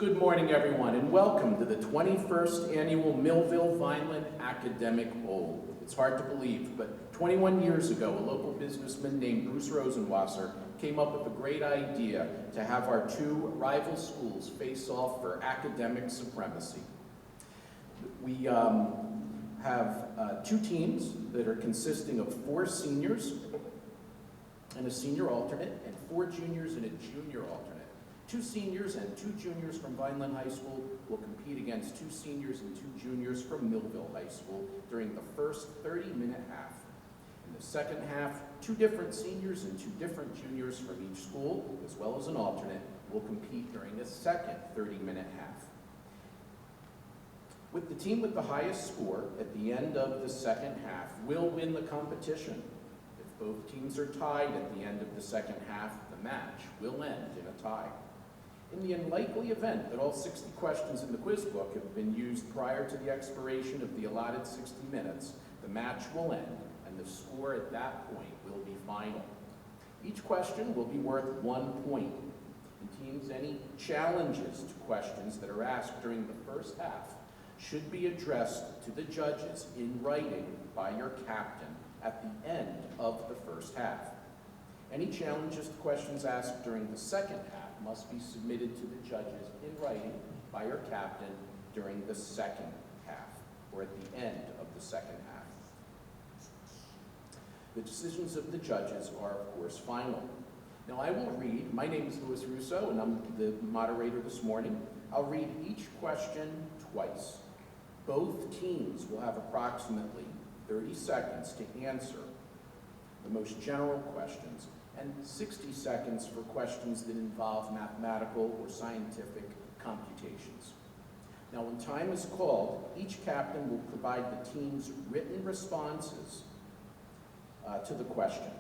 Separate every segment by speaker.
Speaker 1: Good morning, everyone, and welcome to the 21st Annual Millville Vineland Academic Bowl. It's hard to believe, but 21 years ago, a local businessman named Bruce Rosenwasser came up with a great idea to have our two rival schools face off for academic supremacy. We have two teams that are consisting of 4 seniors and a senior alternate, and 4 juniors and a junior alternate. 2 seniors and 2 juniors from Vineland High School will compete against 2 seniors and 2 juniors from Millville High School during the first 30-minute half. In the second half, 2 different seniors and 2 different juniors from each school, as well as an alternate, will compete during the second 30-minute half. With the team with the highest score at the end of the second half will win the competition. If both teams are tied at the end of the second half, the match will end in a tie. In the unlikely event that all 60 questions in the quiz book have been used prior to the expiration of the allotted 60 minutes, the match will end, and the score at that point will be final. Each question will be worth 1 point. In teams, any challenges to questions that are asked during the first half should be addressed to the judges in writing by your captain at the end of the first half. Any challenges to questions asked during the second half must be submitted to the judges in writing by your captain during the second half, or at the end of the second half. The decisions of the judges are, of course, final. Now I will read, my name is Louis Russo, and I'm the moderator this morning. I'll read each question twice. Both teams will have approximately 30 seconds to answer the most general questions, and 60 seconds for questions that involve mathematical or scientific computations. Now, when time is called, each captain will provide the team's written responses to the question.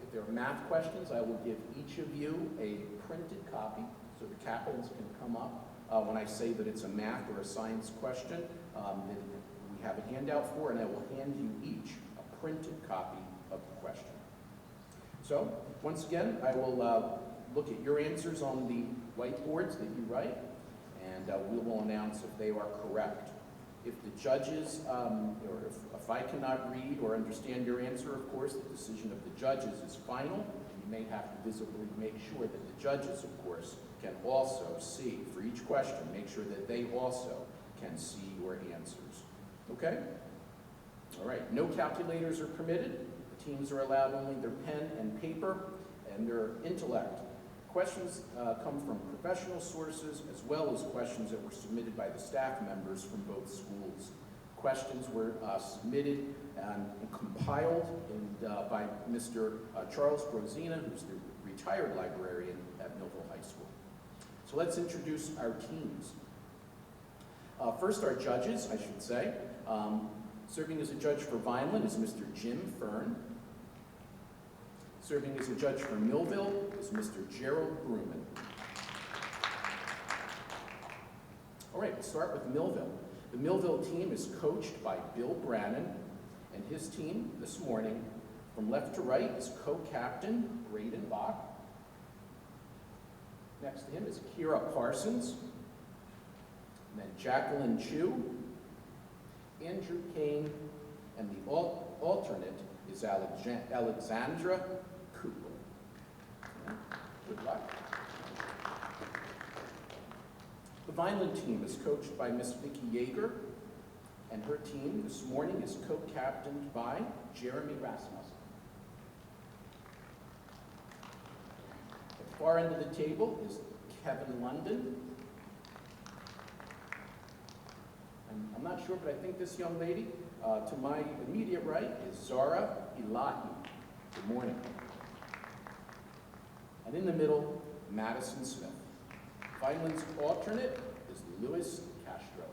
Speaker 1: If there are math questions, I will give each of you a printed copy, so the captains can come up when I say that it's a math or a science question that we have a handout for, and I will hand you each a printed copy of the question. So, once again, I will look at your answers on the whiteboards that you write, and we will announce if they are correct. If the judges, or if I cannot read or understand your answer, of course, the decision of the judges is final. You may have to visibly make sure that the judges, of course, can also see, for each question, make sure that they also can see your answers. Okay? All right, no calculators are permitted. Teams are allowed only their pen and paper and their intellect. Questions come from professional sources as well as questions that were submitted by the staff members from both schools. Questions were submitted and compiled by Mr. Charles Brozina, who's the retired librarian at Millville High School. So let's introduce our teams. First, our judges, I should say. Serving as a judge for Vineland is Mr. Jim Fern. Serving as a judge for Millville is Mr. Gerald Bruman. All right, let's start with Millville. The Millville team is coached by Bill Brannon, and his team this morning, from left to right, is co-captain Braden Bach. Next to him is Kira Parsons, and then Jacqueline Chu, Andrew Kane, and the alternate is Alexandra Cooper. Good luck. The Vineland team is coached by Miss Vicki Yeager, and her team this morning is co-captained by Jeremy Rasmussen. At the far end of the table is Kevin London. And I'm not sure, but I think this young lady to my immediate right is Zara Elahi. Good morning. And in the middle, Madison Smith. Vineland's alternate is Louis Castro.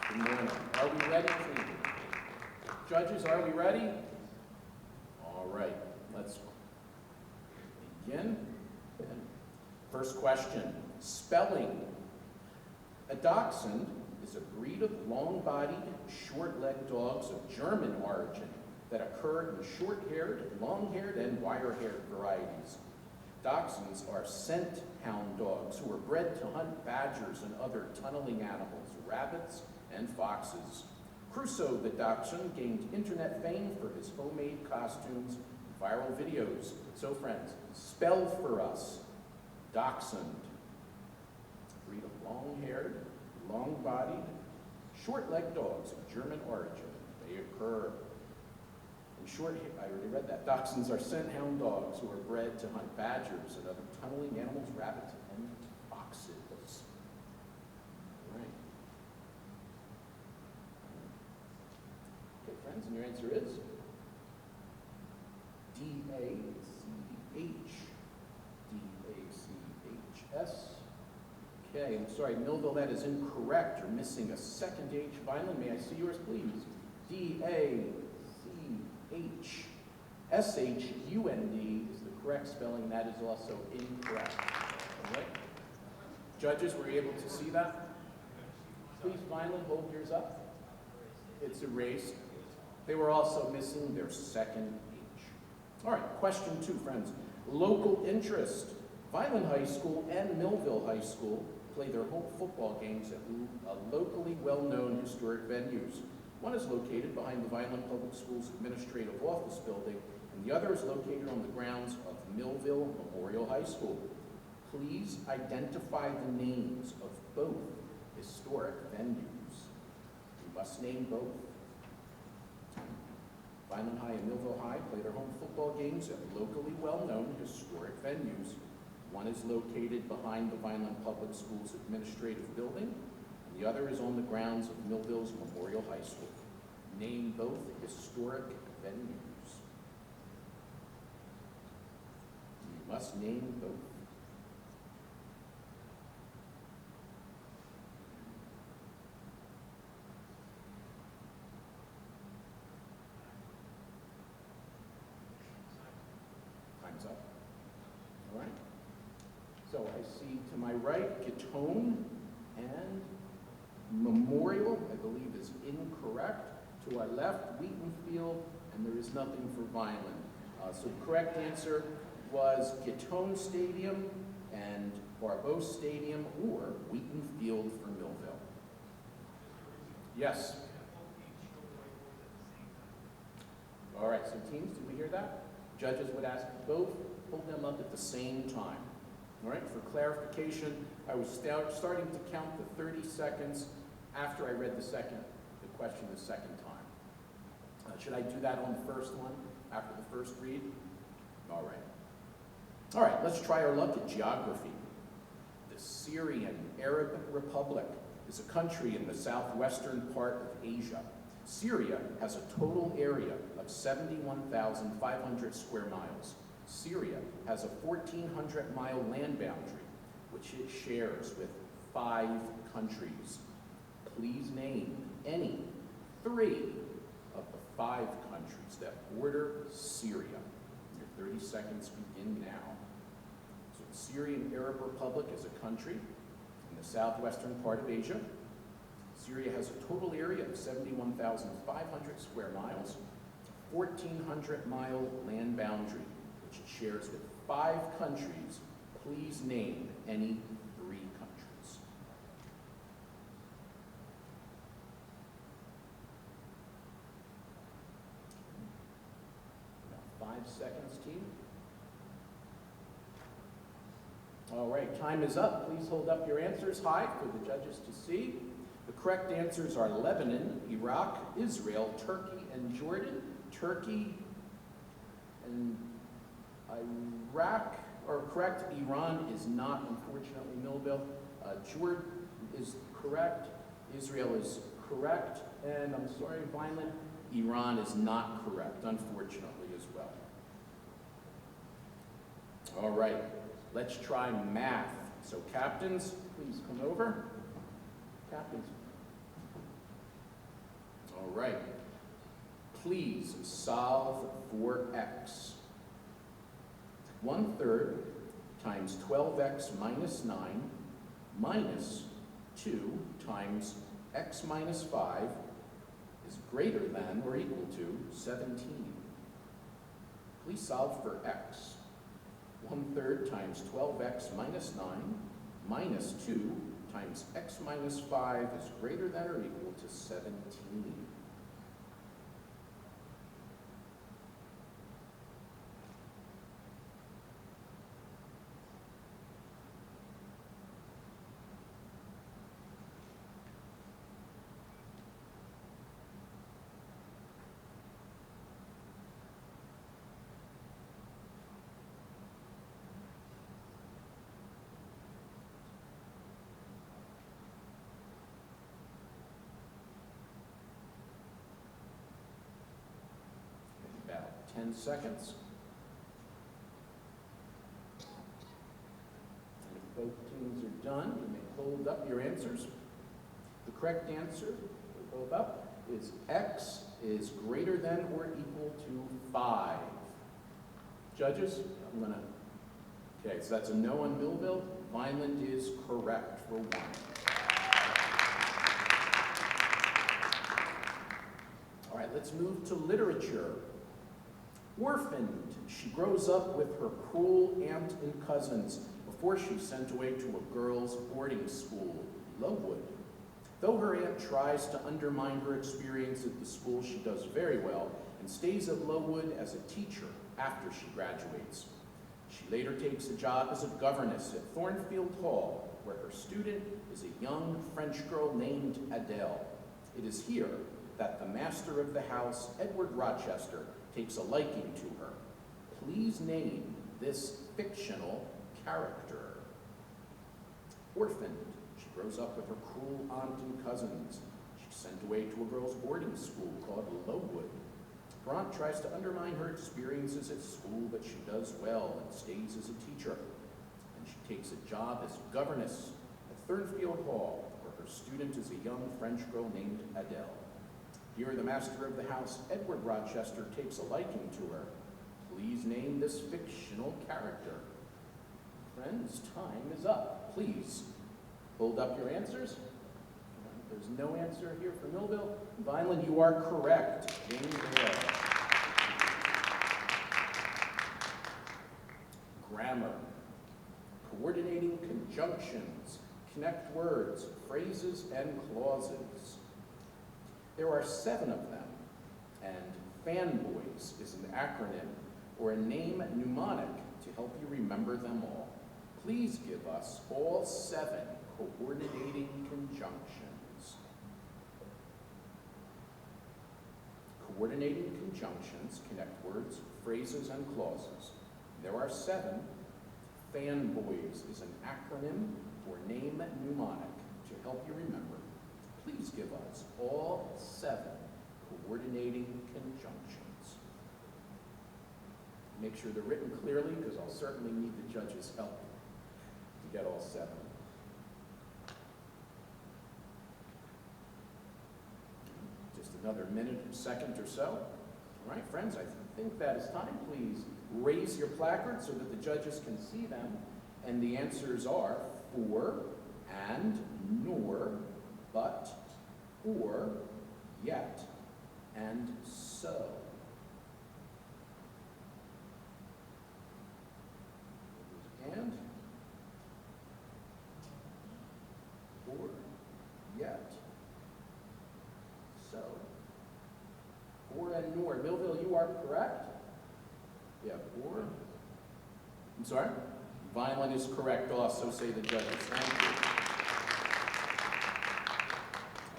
Speaker 1: Good morning. Are we ready, team? Judges, are we ready? All right, let's begin. First question, spelling. A dachshund is a breed of long-bodied, short-legged dogs of German origin that occur in short-haired, long-haired, and wire-haired varieties. Dachshunds are scent hound dogs who are bred to hunt badgers and other tunneling animals, rabbits and foxes. Crusoe the Dachshund gained internet fame for his homemade costumes and viral videos. So friends, spell for us Dachshund. Breed of long-haired, long-bodied, short-legged dogs of German origin. They occur in I already read that. Dachshunds are scent hound dogs who are bred to hunt badgers and other tunneling animals, rabbits, and foxes. All right. Okay, friends, and your answer is D-A-C-H. D-A-C-H-S. Okay, I'm sorry, Millville, that is incorrect. You're missing a second H. Vineland, may I see yours, please? D-A-C-H-S-H-U-N-D is the correct spelling. That is also incorrect. All right? Judges, were you able to see that? Please, Vineland, hold yours up. It's erased. They were also missing their second H. All right, question 2, friends. Local interest. Vineland High School and Millville High School play their home football games at locally well-known historic venues. One is located behind the Vineland Public Schools Administrative Office Building, and the other is located on the grounds of Millville Memorial High School. Please identify the names of both historic venues. You must name both. Vineland High and Millville High play their home football games at locally well-known historic venues. One is located behind the Vineland Public Schools Administrative Building, and the other is on the grounds of Millville's Memorial High School. Name both historic venues. You must name both. Time's up. All right. So I see to my right, Guitone and Memorial, I believe is incorrect. To our left, Wheatonfield, and there is nothing for Vineland. So the correct answer was Guitone Stadium and Barbeau Stadium, or Wheatonfield for Millville. Yes? All right, so teams, did we hear that? Judges would ask both, hold them up at the same time. All right, for clarification, I was starting to count the 30 seconds after I read the question the second time. Should I do that on the first one, after the first read? All right. All right, let's try our luck at geography. The Syrian Arab Republic is a country in the southwestern part of Asia. Syria has a total area of 71,500 square miles. Syria has a 1,400-mile land boundary, which it shares with 5 countries. Please name any 3 of the 5 countries that border Syria. Your 30 seconds begin now. So the Syrian Arab Republic is a country in the southwestern part of Asia. Syria has a total area of 71,500 square miles, 1,400-mile land boundary, which it shares with 5 countries. Please name any 3 countries. Now 5 seconds, team. All right, time is up. Please hold up your answers high for the judges to see. The correct answers are Lebanon, Iraq, Israel, Turkey, and Jordan. Turkey and Iraq are correct. Iran is not, unfortunately, Millville. Jordan is correct. Israel is correct. And I'm sorry, Vineland, Iran is not correct, unfortunately, as well. All right, let's try math. So captains, please come over. Captains. All right. Please solve for x. 1/3 times 12x minus 9 minus 2 times x minus 5 is greater than or equal to 17. Please solve for x. 1/3 times 12x minus 9 minus 2 times x minus 5 is greater than or equal to 17. About 10 seconds. And if both teams are done, you may hold up your answers. The correct answer, we'll hold up, is x is greater than or equal to 5. Judges, I'm gonna, okay, so that's a no on Millville. Vineland is correct for 1. All right, let's move to literature. Orphaned, she grows up with her cruel aunt and cousins before she's sent away to a girls' boarding school, Lowood. Though her aunt tries to undermine her experience at the school, she does very well and stays at Lowood as a teacher after she graduates. She later takes a job as a governess at Thornfield Hall, where her student is a young French girl named Adele. It is here that the master of the house, Edward Rochester, takes a liking to her. Please name this fictional character. Orphaned, she grows up with her cruel aunt and cousins. She's sent away to a girls' boarding school called Lowood. Her aunt tries to undermine her experiences at school, but she does well and stays as a teacher. And she takes a job as governess at Thornfield Hall, where her student is a young French girl named Adele. Here, the master of the house, Edward Rochester, takes a liking to her. Please name this fictional character. Friends, time is up. Please hold up your answers. There's no answer here for Millville. Vineland, you are correct. Jane Dale. Grammar. Coordinating conjunctions. Connect words, phrases, and clauses. There are 7 of them, and fanboys is an acronym or a name mnemonic to help you remember them all. Please give us all 7 coordinating conjunctions. Coordinating conjunctions connect words, phrases, and clauses. There are 7. Fanboys is an acronym or name mnemonic to help you remember. Please give us all 7 coordinating conjunctions. Make sure they're written clearly, because I'll certainly need the judges' help to get all 7. Just another minute or second or so. All right, friends, I think that is time. Please raise your placard so that the judges can see them. And the answers are for, and, nor, but, or, yet, and so. And, or, yet, so. Or and nor. Millville, you are correct? Yeah, or. I'm sorry? Vineland is correct also, say the judges. Thank you.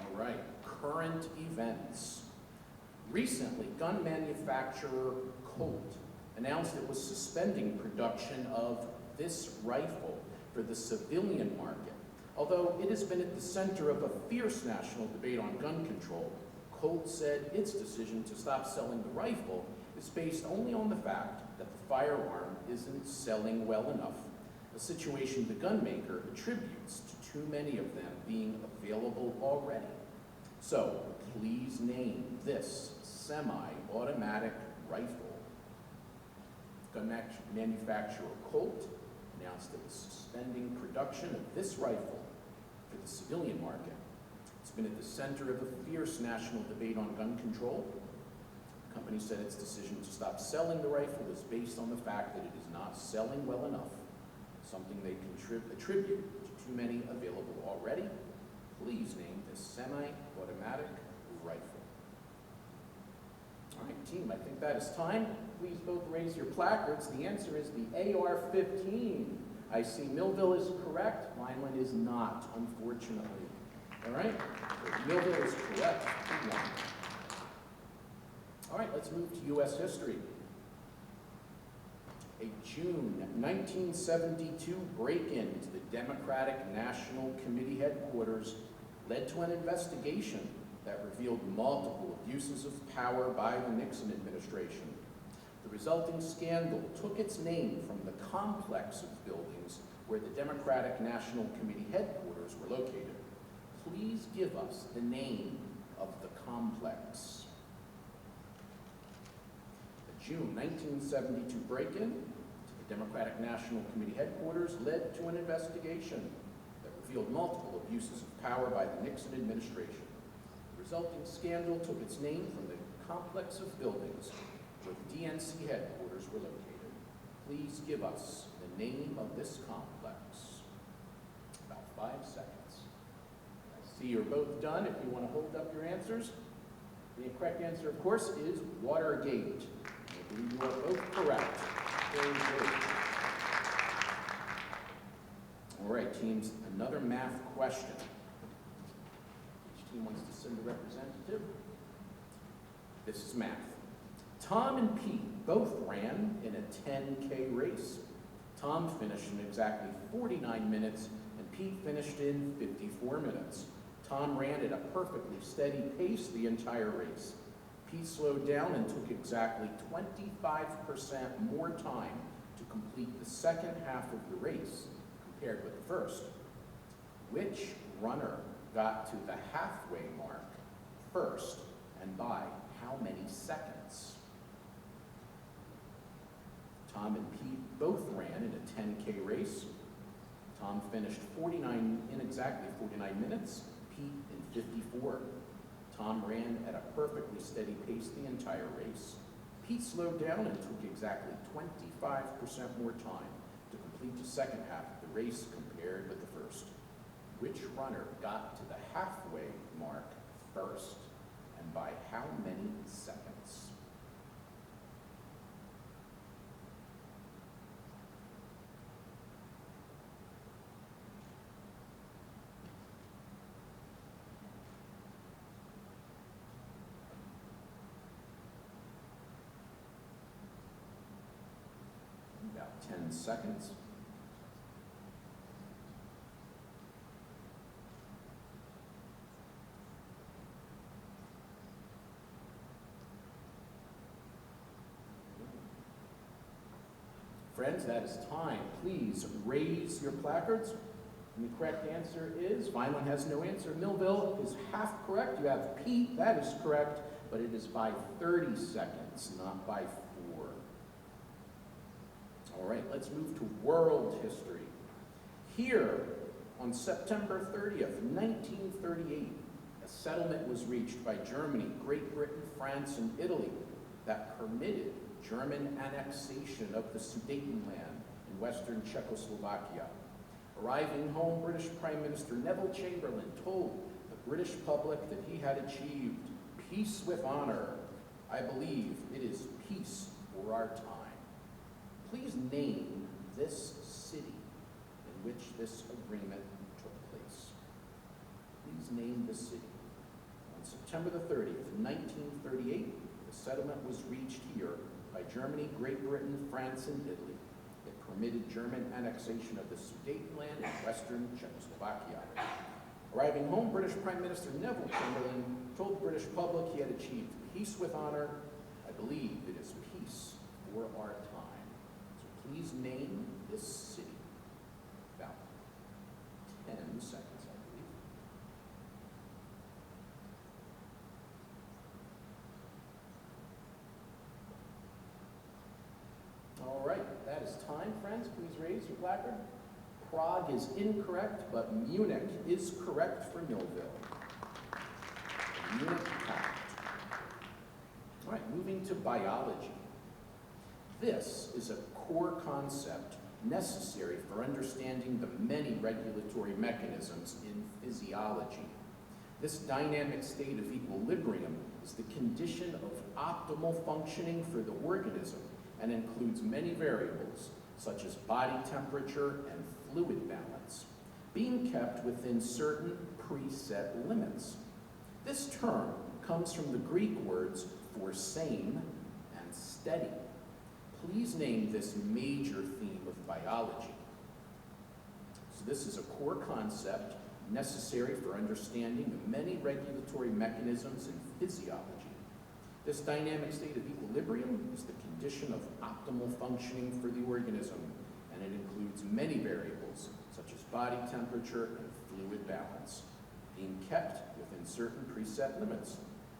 Speaker 1: All right, current events. Recently, gun manufacturer Colt announced it was suspending production of this rifle for the civilian market. Although it has been at the center of a fierce national debate on gun control, Colt said its decision to stop selling the rifle is based only on the fact that the firearm isn't selling well enough, a situation the gun maker attributes to too many of them being available already. So, please name this semi-automatic rifle. Gun manufacturer Colt announced it was suspending production of this rifle for the civilian market. It's been at the center of a fierce national debate on gun control. The company said its decision to stop selling the rifle was based on the fact that it is not selling well enough, something they attribute to too many available already. Please name this semi-automatic rifle. All right, team, I think that is time. Please both raise your placards. The answer is the AR-15. I see Millville is correct. Vineland is not, unfortunately. All right? Millville is correct. Good one. All right, let's move to U.S. history. A June 1972 break-in to the Democratic National Committee headquarters led to an investigation that revealed multiple abuses of power by the Nixon administration. The resulting scandal took its name from the complex of buildings where the Democratic National Committee headquarters were located. Please give us the name of the complex. The June 1972 break-in to the Democratic National Committee headquarters led to an investigation that revealed multiple abuses of power by the Nixon administration. The resulting scandal took its name from the complex of buildings where the DNC headquarters were located. Please give us the name of this complex. About 5 seconds. I see you're both done. If you want to hold up your answers. The correct answer, of course, is Watergate. I believe you are both correct. Very good. All right, teams, another math question. Each team wants to send a representative. This is math. Tom and Pete both ran in a 10K race. Tom finished in exactly 49 minutes, and Pete finished in 54 minutes. Tom ran at a perfectly steady pace the entire race. Pete slowed down and took exactly 25% more time to complete the second half of the race compared with the first. Which runner got to the halfway mark first, and by how many seconds? Tom and Pete both ran in a 10K race. Tom finished in exactly 49 minutes, Pete in 54. Tom ran at a perfectly steady pace the entire race. Pete slowed down and took exactly 25% more time to complete the second half of the race compared with the first. Which runner got to the halfway mark first, and by how many seconds? About 10 seconds. Friends, that is time. Please raise your placards. And the correct answer is, Vineland has no answer. Millville is half correct. You have Pete, that is correct, but it is by 30 seconds, not by 4. All right, let's move to world history. Here, on September 30th, 1938, a settlement was reached by Germany, Great Britain, France, and Italy that permitted German annexation of the Sudetenland in western Czechoslovakia. Arriving home, British Prime Minister Neville Chamberlain told the British public that he had achieved peace with honor. I believe it is peace for our time. Please name this city in which this agreement took place. Please name the city. On September the 30th, 1938, the settlement was reached here by Germany, Great Britain, France, and Italy. It permitted German annexation of the Sudetenland in western Czechoslovakia. Arriving home, British Prime Minister Neville Chamberlain told the British public he had achieved peace with honor. I believe it is peace for our time. So please name this city. About 10 seconds, I believe. All right, that is time, friends. Please raise your placard. Prague is incorrect, but Munich is correct for Millville. Munich Pact. All right, moving to biology. This is a core concept necessary for understanding the many regulatory mechanisms in physiology. This dynamic state of equilibrium is the condition of optimal functioning for the organism and includes many variables, such as body temperature and fluid balance, being kept within certain preset limits. This term comes from the Greek words for same and steady. Please name this major theme of biology. So this is a core concept necessary for understanding the many regulatory mechanisms in physiology. This dynamic state of equilibrium is the condition of optimal functioning for the organism, and it includes many variables, such as body temperature and fluid balance, being kept within certain preset limits.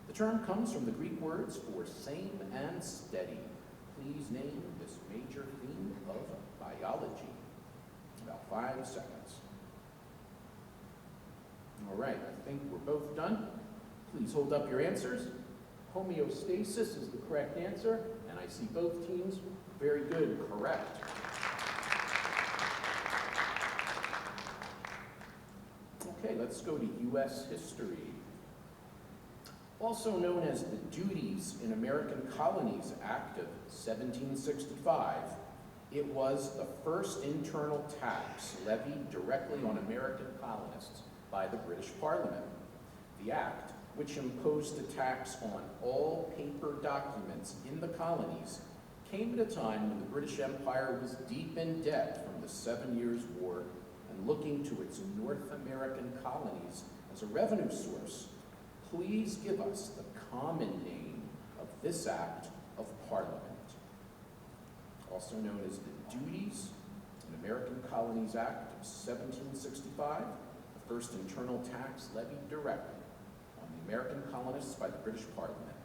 Speaker 1: The term comes from the Greek words for same and steady. Please name this major theme of biology. About 5 seconds. All right, I think we're both done. Please hold up your answers. Homeostasis is the correct answer, and I see both teams. Very good, correct. Okay, let's go to U.S. history. Also known as the Duties in American Colonies Act of 1765, it was the first internal tax levied directly on American colonists by the British Parliament. The act, which imposed a tax on all paper documents in the colonies, came at a time when the British Empire was deep in debt from the 7 Years' War and looking to its North American colonies as a revenue source. Please give us the common name of this act of Parliament. Also known as the Duties in American Colonies Act of 1765, the first internal tax levied directly on the American colonists by the British Parliament,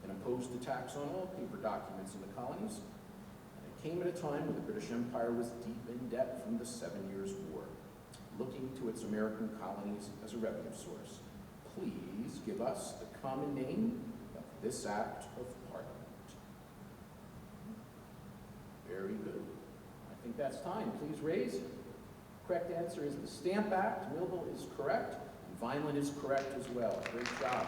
Speaker 1: and imposed a tax on all paper documents in the colonies. And it came at a time when the British Empire was deep in debt from the 7 Years' War, looking to its American colonies as a revenue source. Please give us the common name of this act of Parliament. Very good. I think that's time. Please raise. Correct answer is the Stamp Act. Millville is correct. And Vineland is correct as well. Great job.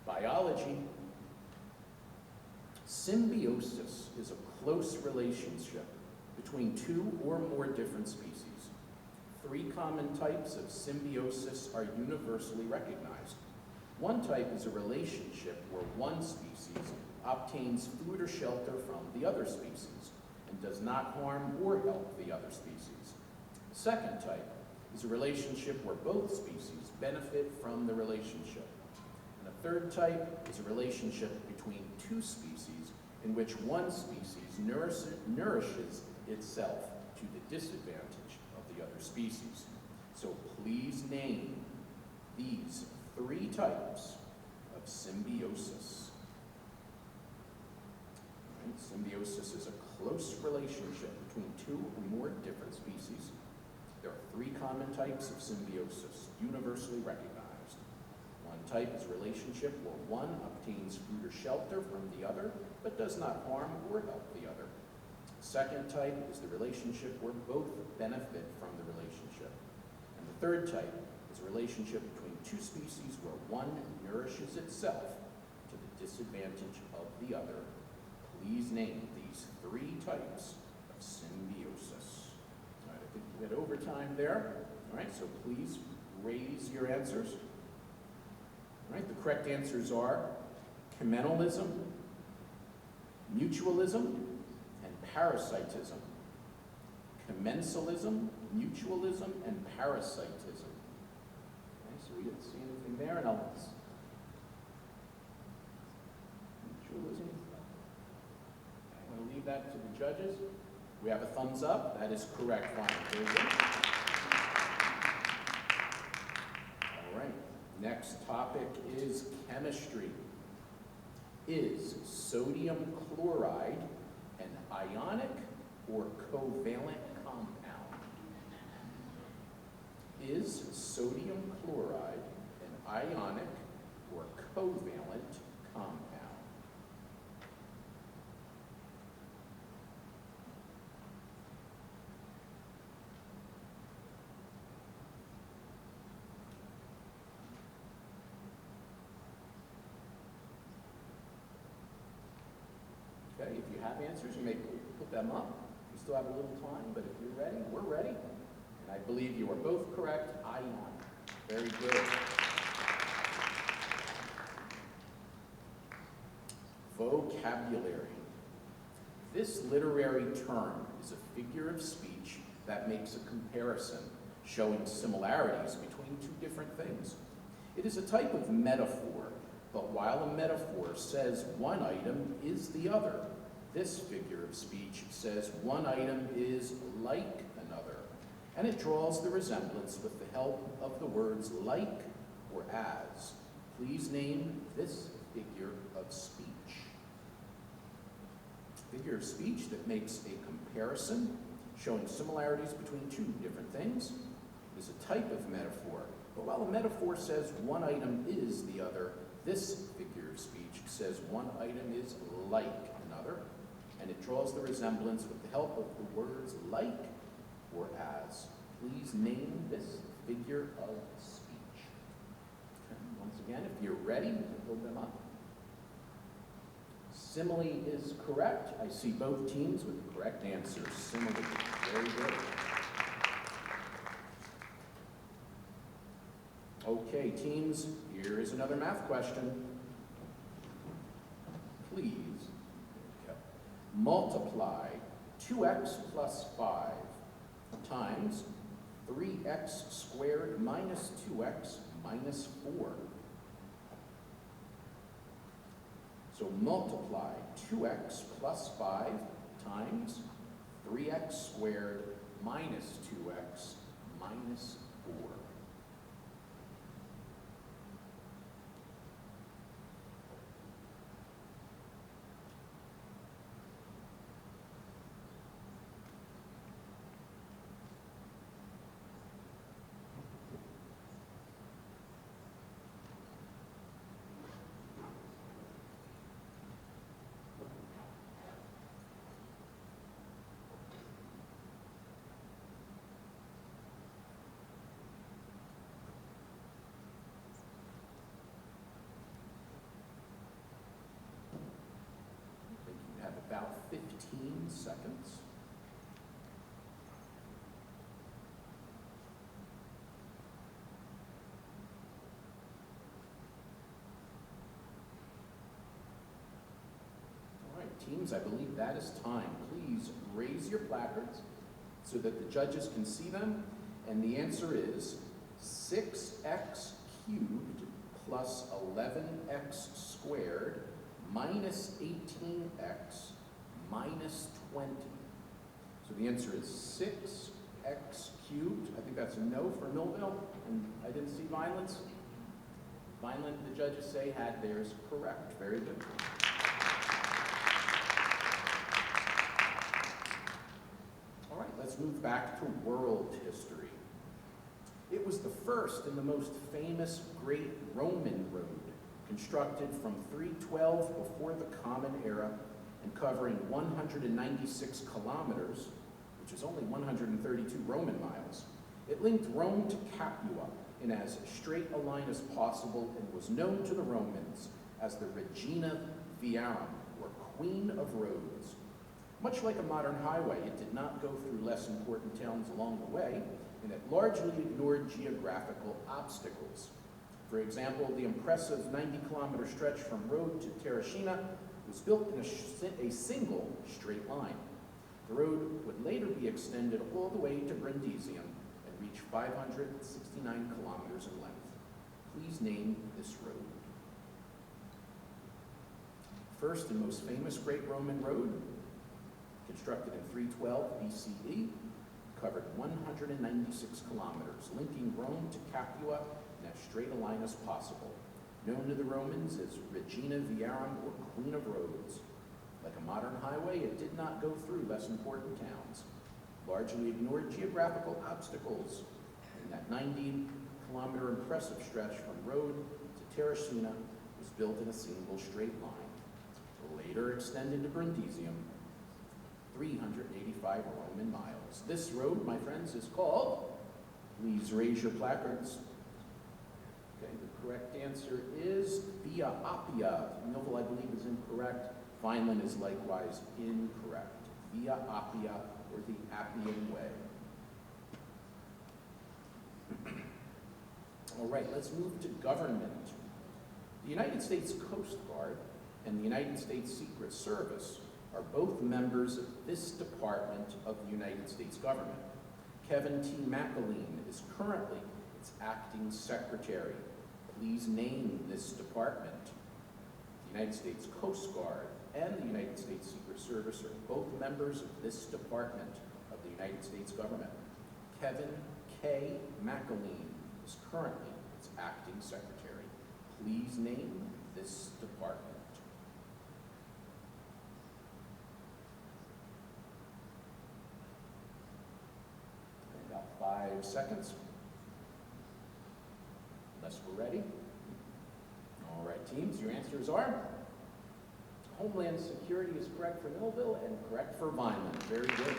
Speaker 1: Biology. Symbiosis is a close relationship between two or more different species. 3 common types of symbiosis are universally recognized. One type is a relationship where one species obtains food or shelter from the other species and does not harm or help the other species. The second type is a relationship where both species benefit from the relationship. And the third type is a relationship between 2 species in which one species nourishes itself to the disadvantage of the other species. So please name these 3 types of symbiosis. Right? Symbiosis is a close relationship between 2 or more different species. There are 3 common types of symbiosis, universally recognized. One type is a relationship where one obtains food or shelter from the other, but does not harm or help the other. Second type is the relationship where both benefit from the relationship. And the third type is a relationship between 2 species where one nourishes itself to the disadvantage of the other. Please name these 3 types of symbiosis. All right, I think we had overtime there. All right, so please raise your answers. All right, the correct answers are commensalism, mutualism, parasitism. Commensalism, mutualism, and parasitism. Okay, so we didn't see anything there, and I'll mutualism. I'm going to leave that to the judges. We have a thumbs up. That is correct. Fine. Very good. All right. Next topic is chemistry. Is sodium chloride an ionic or covalent compound? Is sodium chloride an ionic covalent compound? Okay, if you have answers, you may put them up. We still have a little time, but if you're ready, we're ready. And I believe you are both correct. Ion. Very good. Vocabulary. This literary term is a figure of speech that makes a comparison, showing similarities between two different things. It is a type of metaphor, but while a metaphor says one item is the other, this figure of speech says one item is like another, and it draws the resemblance with the help of the words like or as. Please name this figure of speech. Figure of speech that makes a comparison, showing similarities between two different things. It is a type of metaphor, but while a metaphor says one item is the other, this figure of speech says one item is like another, and it draws the resemblance with the help of the words like or as. Please name this figure of speech. Okay, once again, if you're ready, you can hold them up. Simile is correct. I see both teams with the correct answers. Simile, very good. Okay, teams, here is another math question. Please multiply 2x plus 5 times 3x squared minus 2x minus 4. So multiply 2x plus 5 times 3x squared minus 2x minus 4. About 15 seconds. All right, teams, I believe that is time. Please raise your placards so that the judges can see them. And the answer is 6x cubed plus 11x squared minus 18x minus 20. So the answer is 6x cubed. I think that's a no for Millville. And I didn't see Vineland. Vineland, the judges say, had theirs correct. Very good. All right, let's move back to world history. It was the first and the most famous great Roman road, constructed from 312 before the Common Era and covering 196 kilometers, which is only 132 Roman miles. It linked Rome to Capua in as straight a line as possible and was known to the Romans as the Regina Viarum, or Queen of Roads. Much like a modern highway, it did not go through less important towns along the way, and it largely ignored geographical obstacles. For example, the impressive 90-kilometer stretch from Rome to Terracina was built in a single straight line. The road would later be extended all the way to Brundisium and reach 569 kilometers in length. Please name this road. First and most famous great Roman road, constructed in 312 BCE, covered 196 kilometers, linking Rome to Capua in as straight a line as possible. Known to the Romans as Regina Viarum, or Queen of Roads. Like a modern highway, it did not go through less important towns, largely ignored geographical obstacles, and that 90-kilometer impressive stretch from Rome to Terracina was built in a single straight line, later extended to Brundisium, 385 Roman miles. This road, my friends, is called, please raise your placards. Okay, the correct answer is Via Appia. Millville, I believe, is incorrect. Vineland is likewise incorrect. Via Appia, or the Appian Way. All right, let's move to government. The United States Coast Guard and the United States Secret Service are both members of this department of the United States government. Kevin T. McAleen is currently its acting secretary. Please name this department. The United States Coast Guard and the United States Secret Service are both members of this department of the United States government. Kevin K. McAleen is currently its acting secretary. Please name this department. About 5 seconds. Unless we're ready. All right, teams, your answers are Homeland Security is correct for Millville and correct for Vineland. Very good.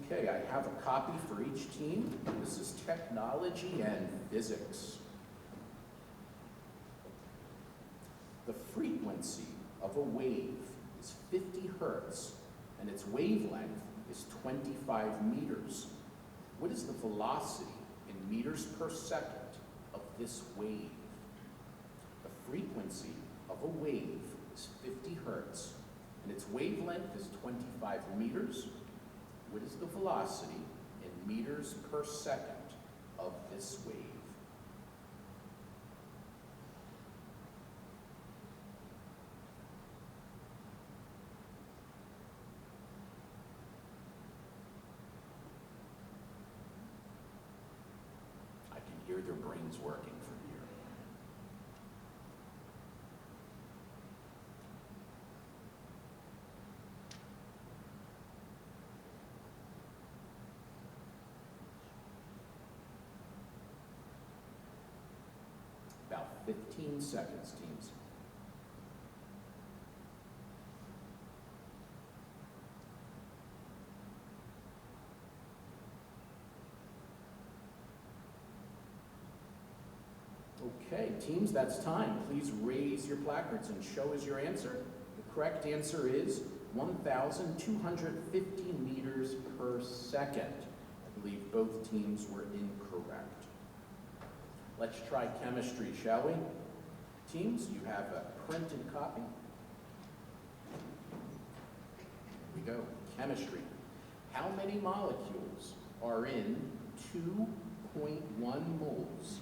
Speaker 1: Okay, I have a copy for each team. This is technology and physics. The frequency of a wave is 50 hertz, and its wavelength is 25 meters. What is the velocity in meters per second of this wave? The frequency of a wave is 50 hertz, and its wavelength is 25 meters. What is the velocity in meters per second of this wave? I can hear their brains working from here. About 15 seconds, teams. Okay, teams, that's time. Please raise your placards and show us your answer. The correct answer is 1,250 meters per second. I believe both teams were incorrect. Let's try chemistry, shall we? Teams, you have a printed copy. Here we go. Chemistry. How many molecules are in 2.1 moles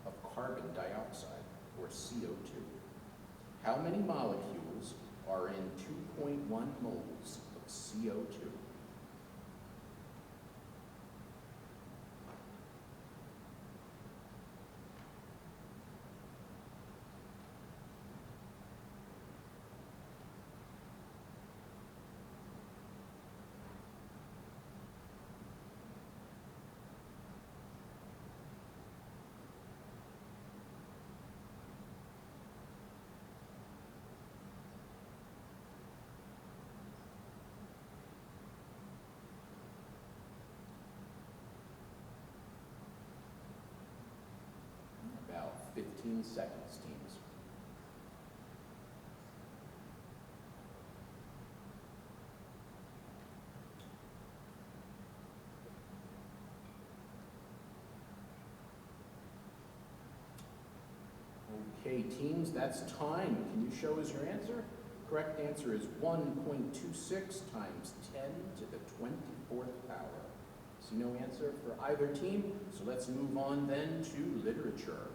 Speaker 1: of carbon dioxide, or CO2? How many molecules are in 2.1 moles of CO2? About 15 seconds, teams. Okay, teams, that's time. Can you show us your answer? Correct answer is 1.26 times 10 to the 24th power. See no answer for either team, so let's move on then to literature.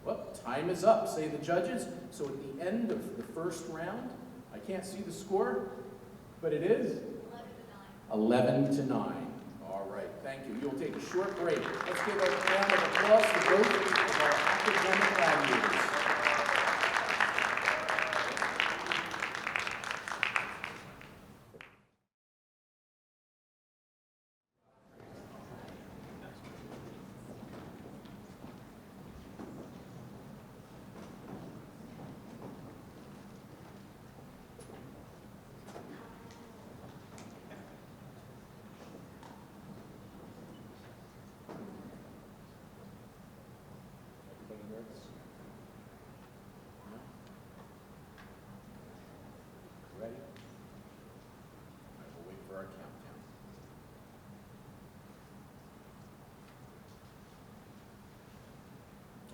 Speaker 1: Well, time is up, say the judges. So at the end of the first round, I can't see the score, but it is 11 to 9. All right, thank you. You'll take a short break. Let's give a round of applause to both of our academic gladiators.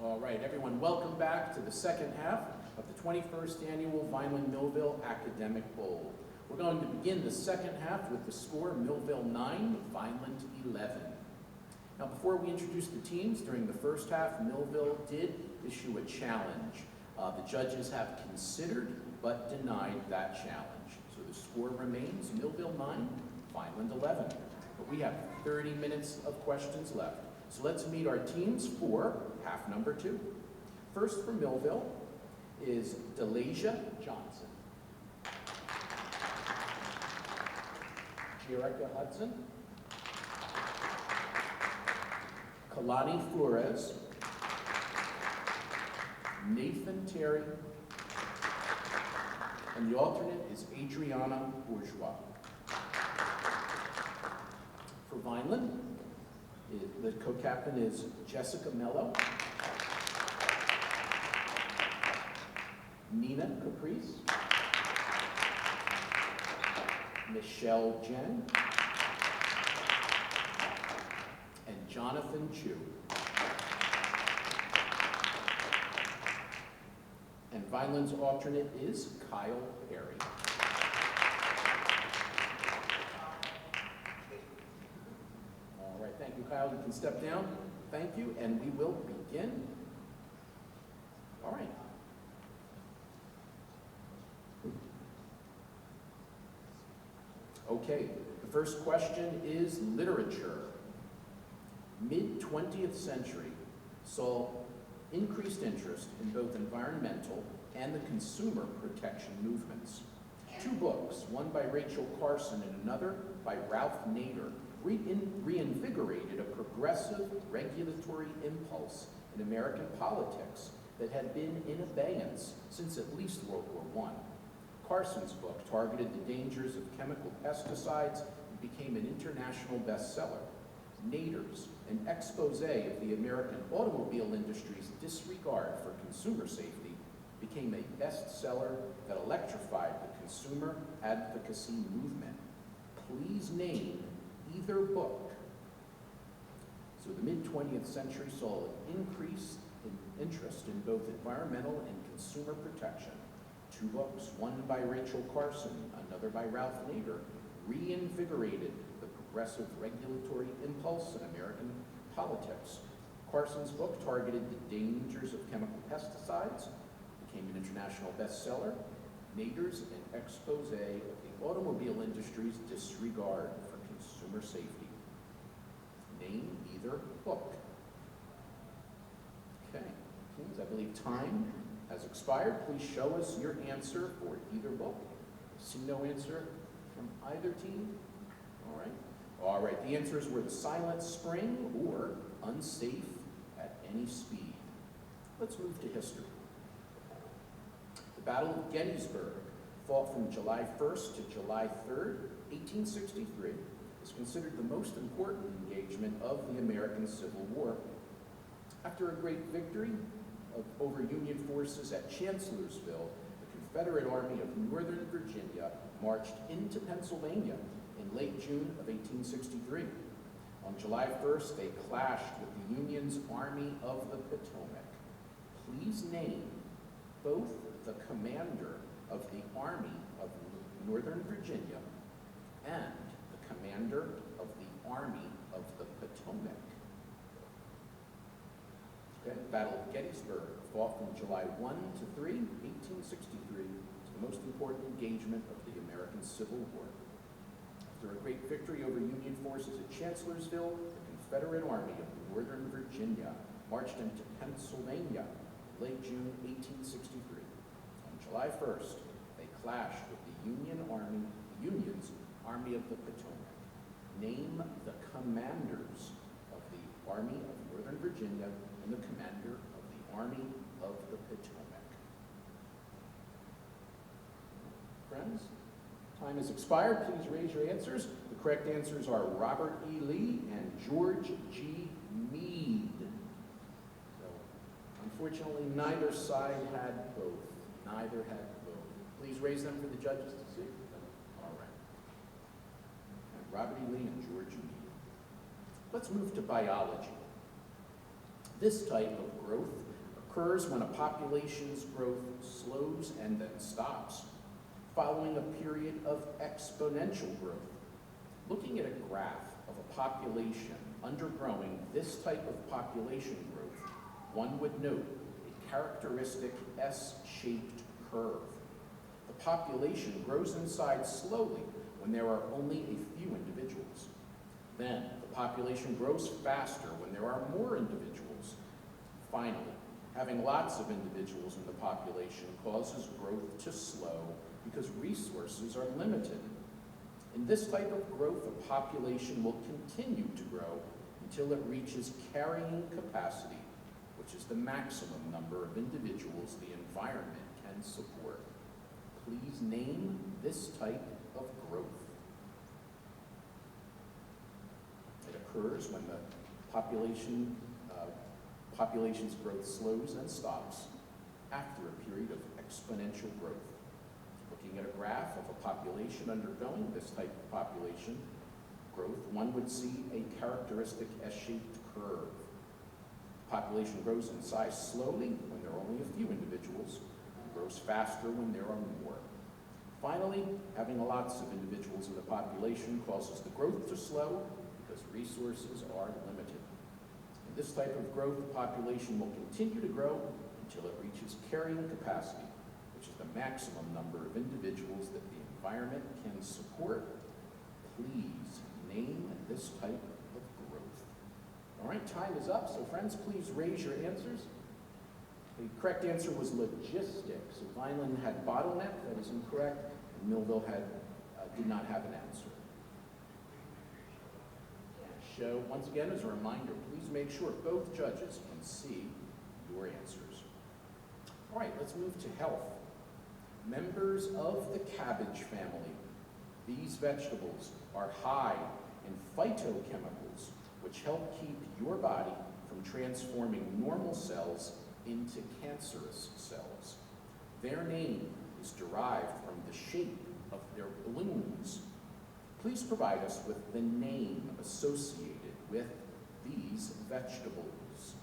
Speaker 1: All right, everyone, welcome back to the second half of the 21st Annual Vineland Millville Academic Bowl. We're going to begin the second half with the score Millville 9, Vineland 11. Now, before we introduce the teams, during the first half, Millville did issue a challenge. The judges have considered but denied that challenge. So the score remains Millville 9, Vineland 11. But we have 30 minutes of questions left. So let's meet our teams for half number 2. First for Millville is Delasia Johnson, Jerica Hudson, Kalani Flores, Nathan Terry, and the alternate is Adriana Bourgeois. For Vineland, the co-captain is Jessica Mello, Nina Caprice, Michelle Jen, and Jonathan Chu. And Vineland's alternate is Kyle Perry. All right, thank you, Kyle. You can step down. Thank you, and we will begin. All right. Okay, the first question is literature. Mid-20th century saw increased interest in both environmental and the consumer protection movements. 2 books, one by Rachel Carson and another by Ralph Nader, reinvigorated a progressive regulatory impulse in American politics that had been in abeyance since at least World War I. Carson's book targeted the dangers of chemical pesticides and became an international bestseller. Nader's, an expose of the American automobile industry's disregard for consumer safety, became a bestseller that electrified the consumer advocacy movement. Please name either book. So the mid-20th century saw an increase in interest in both environmental and consumer protection. 2 books, one by Rachel Carson, another by Ralph Nader, reinvigorated the progressive regulatory impulse in American politics. Carson's book targeted the dangers of chemical pesticides, became an international bestseller. Nader's an expose of the automobile industry's disregard for consumer safety. Name either book. Okay, teams, I believe time has expired. Please show us your answer for either book. See no answer from either team? All right. All right, the answers were The Silent Spring or Unsafe at Any Speed. Let's move to history. The Battle of Gettysburg, fought from July 1st to July 3rd, 1863, is considered the most important engagement of the American Civil War. After a great victory over Union forces at Chancellorsville, the Confederate Army of Northern Virginia marched into Pennsylvania in late June of 1863. On July 1st, they clashed with the Union's Army of the Potomac. Please name both the commander of the Army of Northern Virginia and the commander of the Army of the Potomac. Okay, Battle of Gettysburg, fought from July 1 to 3, 1863, is the most important engagement of the American Civil War. After a great victory over Union forces at Chancellorsville, the Confederate Army of Northern Virginia marched into Pennsylvania late June 1863. On July 1st, they clashed with the Union's Army of the Potomac. Name the commanders of the Army of Northern Virginia and the commander of the Army of the Potomac. Friends, time has expired. Please raise your answers. The correct answers are Robert E. Lee and George G. Meade. So, unfortunately, neither side had both. Neither had both. Please raise them for the judges to see. All right. And Robert E. Lee and George Meade. Let's move to biology. This type of growth occurs when a population's growth slows and then stops, following a period of exponential growth. Looking at a graph of a population undergoing this type of population growth, one would note a characteristic S-shaped curve. The population grows in size slowly when there are only a few individuals. Then, the population grows faster when there are more individuals. Finally, having lots of individuals in the population causes growth to slow because resources are limited. In this type of growth, a population will continue to grow until it reaches carrying capacity, which is the maximum number of individuals the environment can support. Please name this type of growth. It occurs when the population's growth slows and stops after a period of exponential growth. Looking at a graph of a population undergoing this type of population growth, one would see a characteristic S-shaped curve. The population grows in size slowly when there are only a few individuals, and grows faster when there are more. Finally, having lots of individuals in the population causes the growth to slow because resources are limited. In this type of growth, the population will continue to grow until it reaches carrying capacity, which is the maximum number of individuals that the environment can support. Please name this type of growth. All right, time is up, so friends, please raise your answers. The correct answer was logistics. So Vineland had bottleneck, that is incorrect, and Millville did not have an answer. So once again, as a reminder, please make sure both judges can see your answers. All right, let's move to health. Members of the cabbage family. These vegetables are high in phytochemicals, which help keep your body from transforming normal cells into cancerous cells. Their name is derived from the shape of their blooms. Please provide us with the name associated with these vegetables.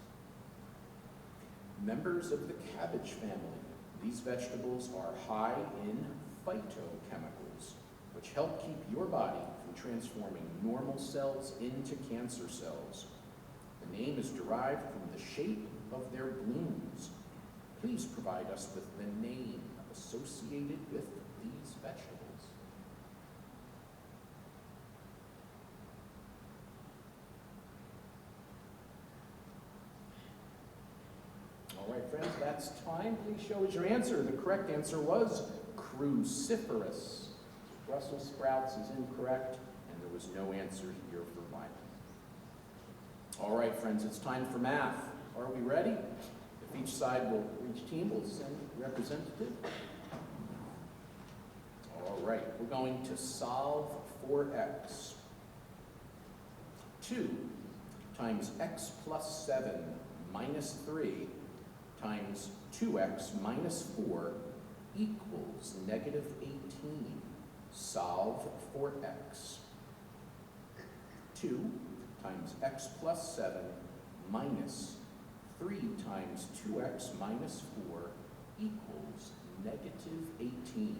Speaker 1: Members of the cabbage family. These vegetables are high in phytochemicals, which help keep your body from transforming normal cells into cancer cells. The name is derived from the shape of their blooms. Please provide us with the name associated with these vegetables. All right, friends, that's time. Please show us your answer. The correct answer was cruciferous. Brussels sprouts is incorrect, and there was no answer here for Vineland. All right, friends, it's time for math. Are we ready? If each team will send a representative. All right, we're going to solve for x. 2 times x plus 7 minus 3 times 2x minus 4 equals negative 18. Solve for x. 2 times x plus 7 minus 3 times 2x minus 4 equals negative 18.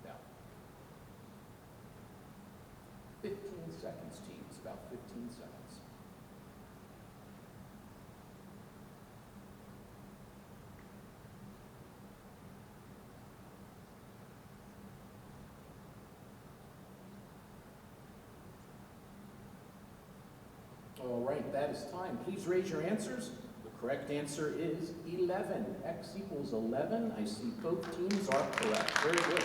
Speaker 1: About 15 seconds, teams, about 15 seconds. All right, that is time. Please raise your answers. The correct answer is 11. X equals 11. I see both teams are correct. Very good.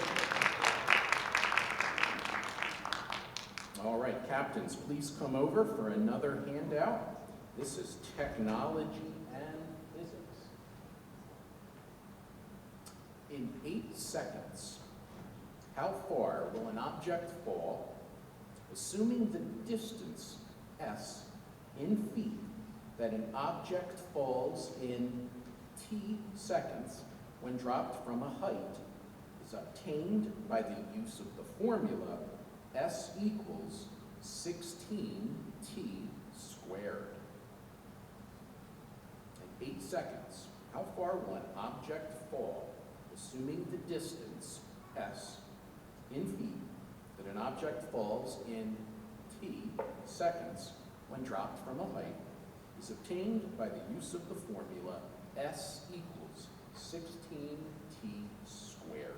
Speaker 1: All right, captains, please come over for another handout. This is technology and physics. In 8 seconds, how far will an object fall, assuming the distance, s, in feet, that an object falls in t seconds when dropped from a height is obtained by the use of the formula s equals 16t squared. In 8 seconds, how far will an object fall, assuming the distance, s, in feet, that an object falls in t seconds when dropped from a height, is obtained by the use of the formula s equals 16t squared.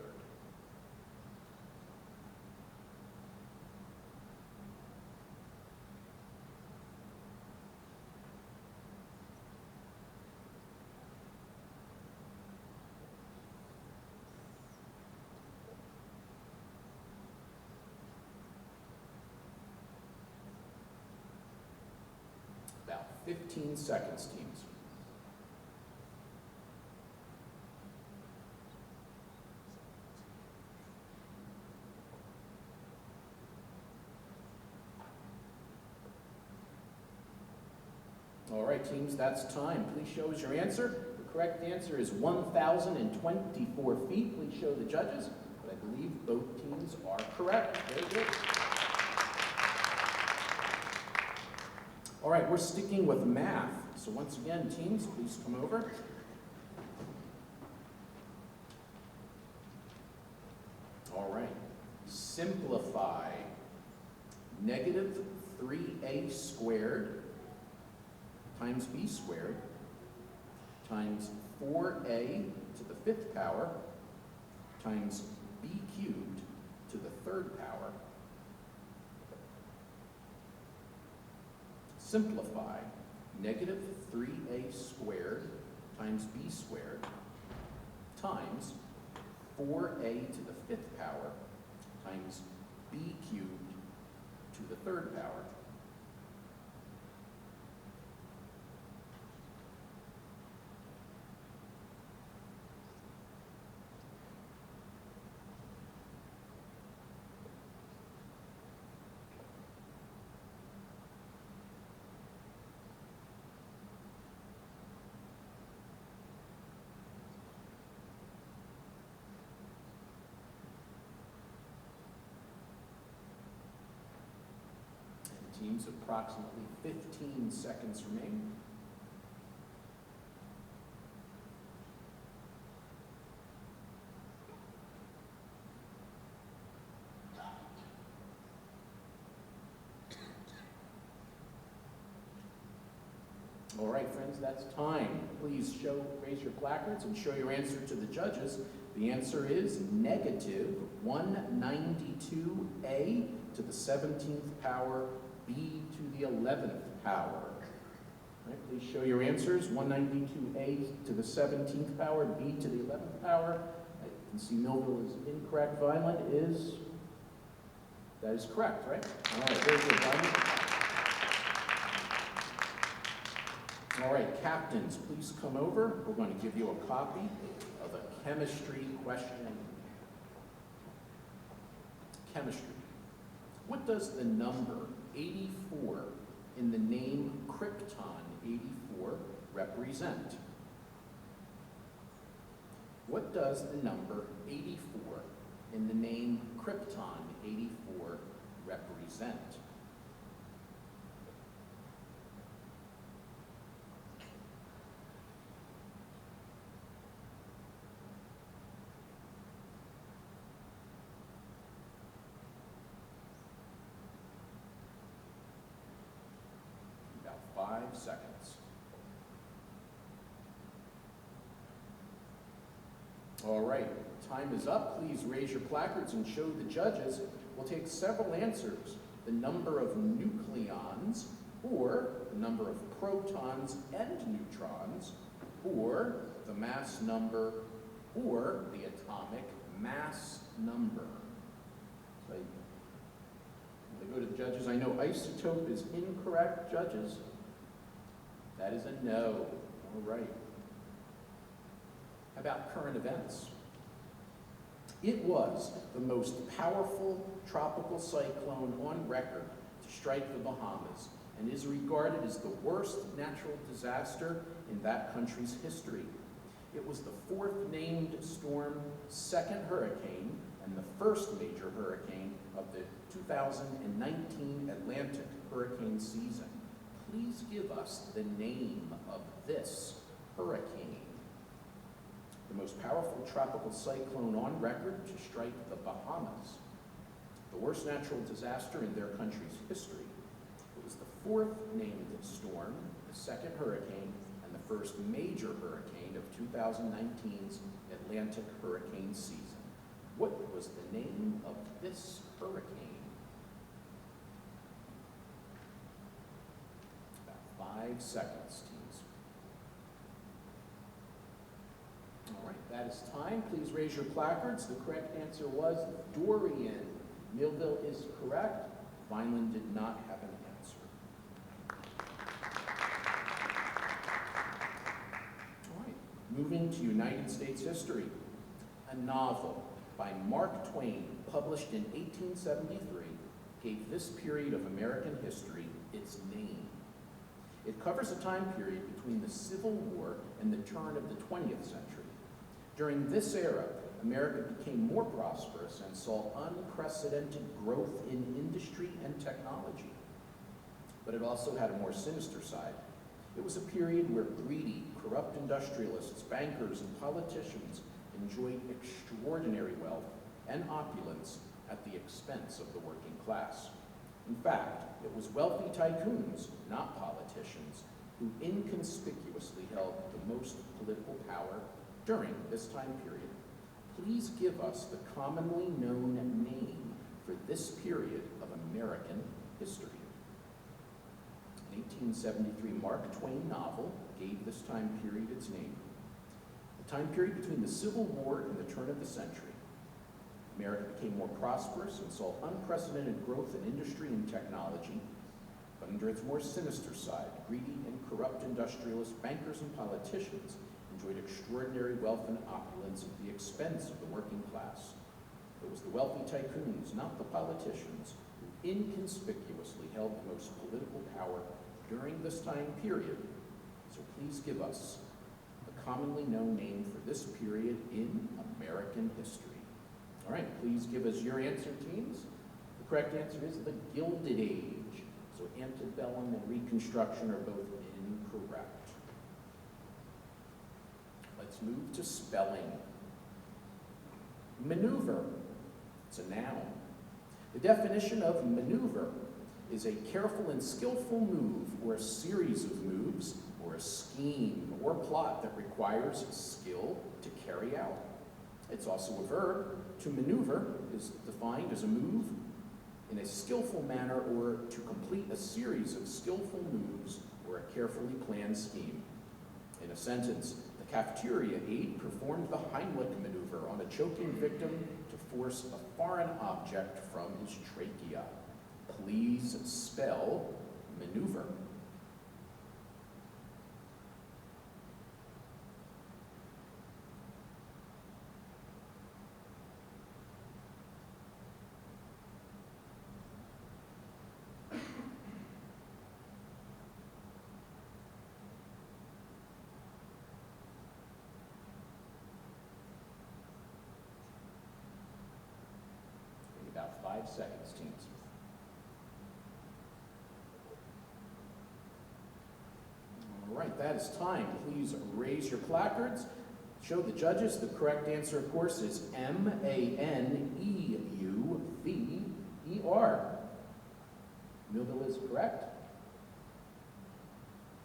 Speaker 1: About 15 seconds, teams. All right, teams, that's time. Please show us your answer. The correct answer is 1,024 feet. Please show the judges. But I believe both teams are correct. Very good. All right, we're sticking with math. So once again, teams, please come over. All right, simplify negative 3a squared times b squared times 4a to the 5th power times b cubed to the 3rd power. Simplify negative 3a squared times b squared times 4a to the 5th power times b cubed to the 3rd power. Teams, approximately 15 seconds remain. All right, friends, that's time. Please raise your placards and show your answer to the judges. The answer is negative 192a to the 17th power b to the 11th power. All right, please show your answers. 192a to the 17th power, b to the 11th power. I can see Millville is incorrect. Vineland is, that is correct, right? All right, very good, Vineland. All right, captains, please come over. We're going to give you a copy of a chemistry question. Chemistry. What does the number 84 in the name Krypton 84 represent? What does the number 84 in the name Krypton 84 represent? About 5 seconds. All right, time is up. Please raise your placards and show the judges. We'll take several answers. The number of nucleons, or the number of protons and neutrons, or the mass number, or the atomic mass number. So I go to the judges. I know isotope is incorrect, judges. That is a no. All right. How about current events? It was the most powerful tropical cyclone on record to strike the Bahamas and is regarded as the worst natural disaster in that country's history. It was the fourth named storm, second hurricane, and the first major hurricane of the 2019 Atlantic hurricane season. Please give us the name of this hurricane. The most powerful tropical cyclone on record to strike the Bahamas. The worst natural disaster in their country's history. It was the fourth named storm, the second hurricane, and the first major hurricane of 2019's Atlantic hurricane season. What was the name of this hurricane? About 5 seconds, teams. All right, that is time. Please raise your placards. The correct answer was Dorian. Millville is correct. Vineland did not have an answer. All right, moving to United States history. A novel by Mark Twain, published in 1873, gave this period of American history its name. It covers a time period between the Civil War and the turn of the 20th century. During this era, America became more prosperous and saw unprecedented growth in industry and technology. But it also had a more sinister side. It was a period where greedy, corrupt industrialists, bankers, and politicians enjoyed extraordinary wealth and opulence at the expense of the working class. In fact, it was wealthy tycoons, not politicians, who inconspicuously held the most political power during this time period. Please give us the commonly known name for this period of American history. An 1873 Mark Twain novel gave this time period its name. The time period between the Civil War and the turn of the century. America became more prosperous and saw unprecedented growth in industry and technology, but under its more sinister side, greedy and corrupt industrialists, bankers, and politicians enjoyed extraordinary wealth and opulence at the expense of the working class. It was the wealthy tycoons, not the politicians, who inconspicuously held the most political power during this time period. So please give us a commonly known name for this period in American history. All right, please give us your answer, teams. The correct answer is the Gilded Age. So antebellum and Reconstruction are both incorrect. Let's move to spelling. Maneuver, it's a noun. The definition of maneuver is a careful and skillful move or a series of moves or a scheme or plot that requires skill to carry out. It's also a verb. To maneuver is defined as a move in a skillful manner or to complete a series of skillful moves or a carefully planned scheme. In a sentence, the cafeteria aide performed the Heimlich maneuver on a choking victim to force a foreign object from his trachea. Please spell maneuver. About 5 seconds, teams. All right, that is time. Please raise your placards. Show the judges. The correct answer, of course, is M-A-N-E-U-V-E-R. Millville is correct.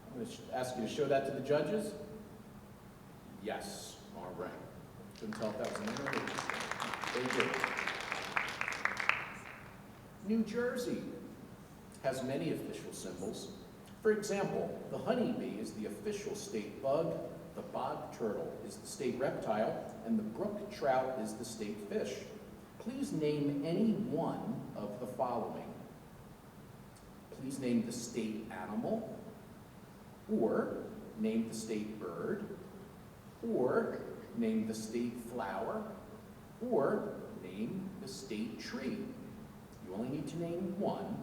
Speaker 1: I'm going to ask you to show that to the judges. Yes. All right. Couldn't tell if that was an error. Very good. New Jersey has many official symbols. For example, the honeybee is the official state bug, the bog turtle is the state reptile, and the brook trout is the state fish. Please name any one of the following. Please name the state animal, or name the state bird, or name the state flower, Or name the state tree. You only need to name one.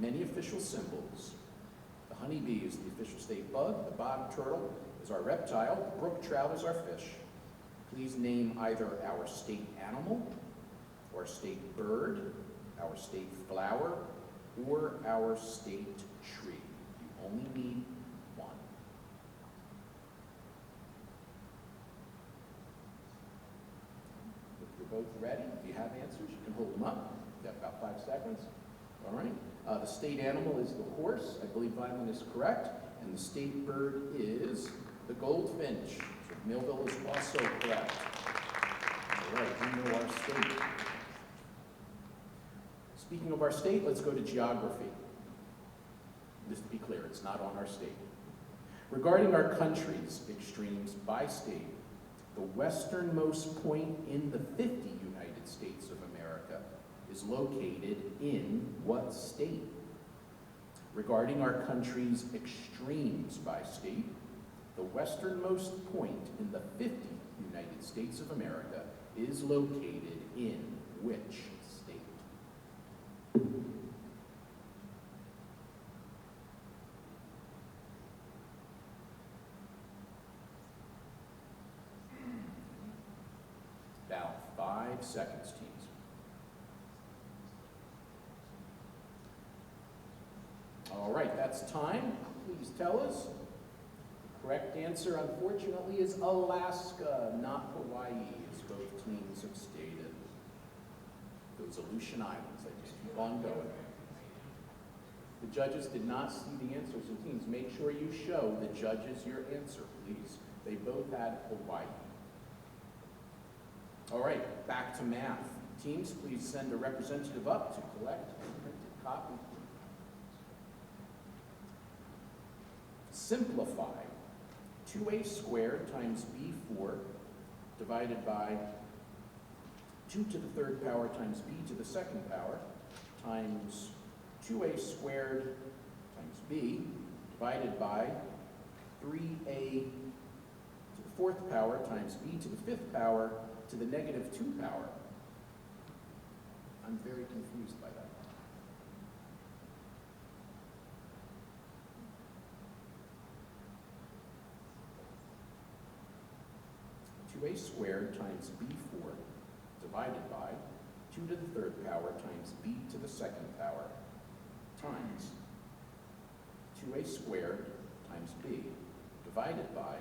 Speaker 1: Many official symbols. The honeybee is the official state bug. The bog turtle is our reptile. The brook trout is our fish. Please name either our state animal, or state bird, our state flower, or our state tree. You only need one. If you're both ready, if you have answers, you can hold them up. You've got about 5 seconds. All right. The state animal is the horse. I believe Vineland is correct. And the state bird is the goldfinch. So Millville is also correct. All right, we know our state. Speaking of our state, let's go to geography. Just to be clear, it's not on our state. Regarding our country's extremes by state, the westernmost point in the 50 United States of America is located in what state? Regarding our country's extremes by state, the westernmost point in the 50 United States of America is located in which state? About 5 seconds, teams. All right, that's time. Please tell us. The correct answer, unfortunately, is Alaska, not Hawaii, as both teams have stated. Those Aleutian Islands, they just keep on going. The judges did not see the answers, so teams, make sure you show the judges your answer, please. They both had Hawaii. All right, back to math. Teams, please send a representative up to collect a printed copy. Simplify 2a squared times b4 divided by 2 to the third power times b to the second power times 2a squared times b divided by 3a to the fourth power times b to the fifth power to the negative 2 power. I'm very confused by that. 2a squared times b4 divided by 2 to the third power times b to the second power times 2a squared times b divided by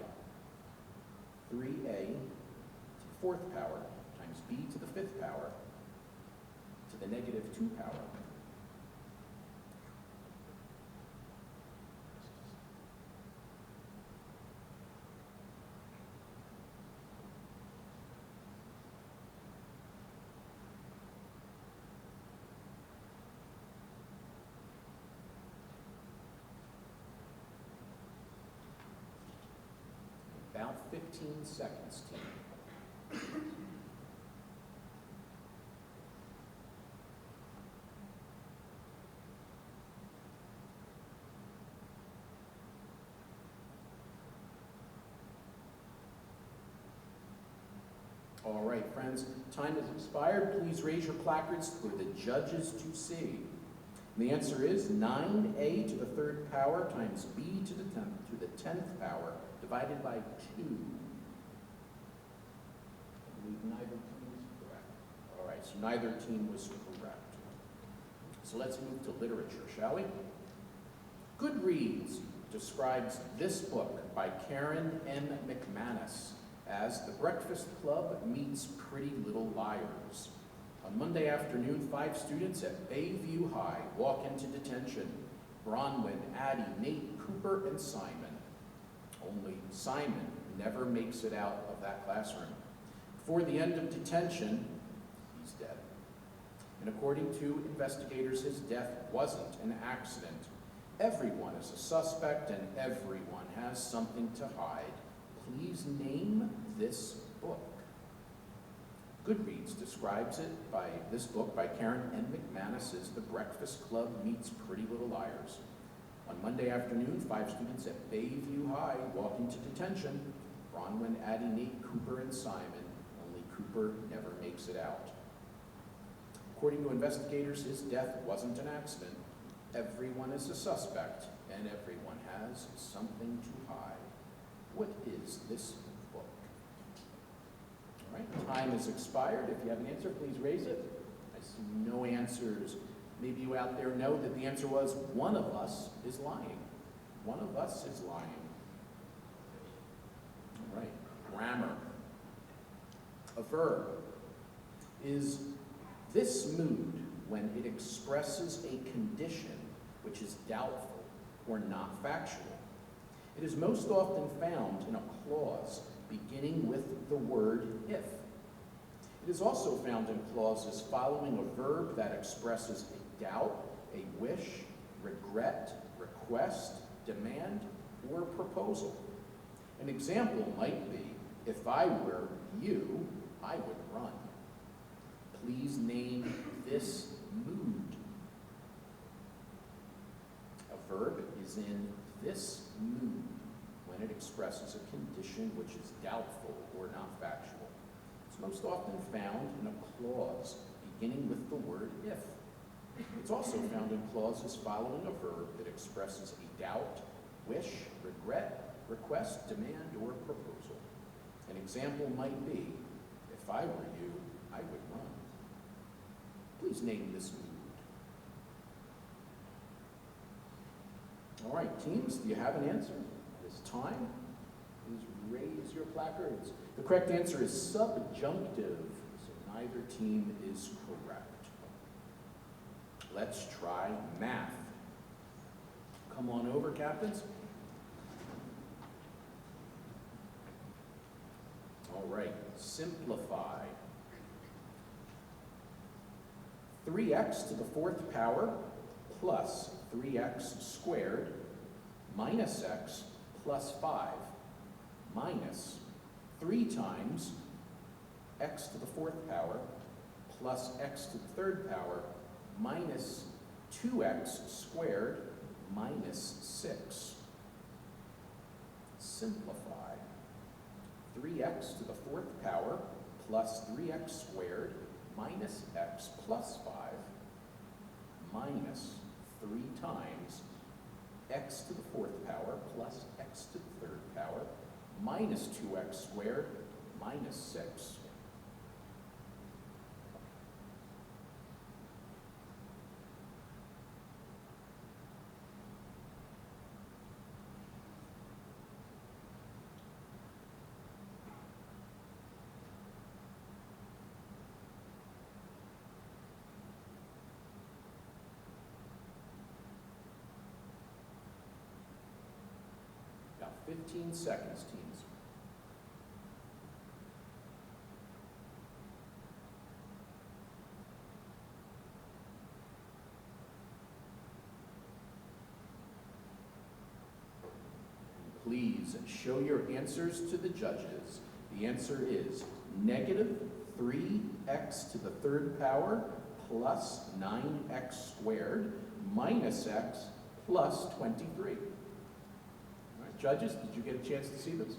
Speaker 1: 3a to the fourth power times b to the fifth power to the negative 2 power. About 15 seconds, team. All right, friends, time has expired. Please raise your placards for the judges to see. And the answer is 9a to the third power times b to the 10th power divided by 2. I believe neither team was correct. All right, so neither team was correct. So let's move to literature, shall we? Goodreads describes this book by Karen M. McManus as The Breakfast Club Meets Pretty Little Liars. On Monday afternoon, 5 students at Bayview High walk into detention. Bronwyn, Addie, Nate, Cooper, and Simon. Only Simon never makes it out of that classroom. Before the end of detention, he's dead. And according to investigators, his death wasn't an accident. Everyone is a suspect and everyone has something to hide. Please name this book. Goodreads describes it by this book by Karen M. McManus as The Breakfast Club Meets Pretty Little Liars. On Monday afternoon, 5 students at Bayview High walk into detention. Bronwyn, Addie, Nate, Cooper, and Simon. Only Cooper never makes it out. According to investigators, his death wasn't an accident. Everyone is a suspect, and everyone has something to hide. What is this book? All right, time has expired. If you have an answer, please raise it. I see no answers. Maybe you out there know that the answer was, one of us is lying. One of us is lying. All right, grammar. A verb is this mood when it expresses a condition which is doubtful or not factual. It is most often found in a clause beginning with the word if. It is also found in clauses following a verb that expresses a doubt, a wish, regret, request, demand, or proposal. An example might be, if I were you, I would run. Please name this mood. A verb is in this mood when it expresses a condition which is doubtful or not factual. It's most often found in a clause beginning with the word if. It's also found in clauses following a verb that expresses a doubt, wish, regret, request, demand, or proposal. An example might be, if I were you, I would run. Please name this mood. All right, teams, do you have an answer? It is time. Please raise your placards. The correct answer is subjunctive, so neither team is correct. Let's try math. Come on over, captains. All right, simplify. 3x to the fourth power plus 3x squared minus x plus 5 minus 3 times x to the fourth power plus x to the third power minus 2x squared minus 6. Simplify. 3x to the fourth power plus 3x squared minus x plus 5 minus 3 times x to the fourth power plus x to the third power minus 2x squared minus 6. About 15 seconds, teams. Please show your answers to the judges. The answer is negative 3x to the third power plus 9x squared minus x plus 23. All right, judges, did you get a chance to see this?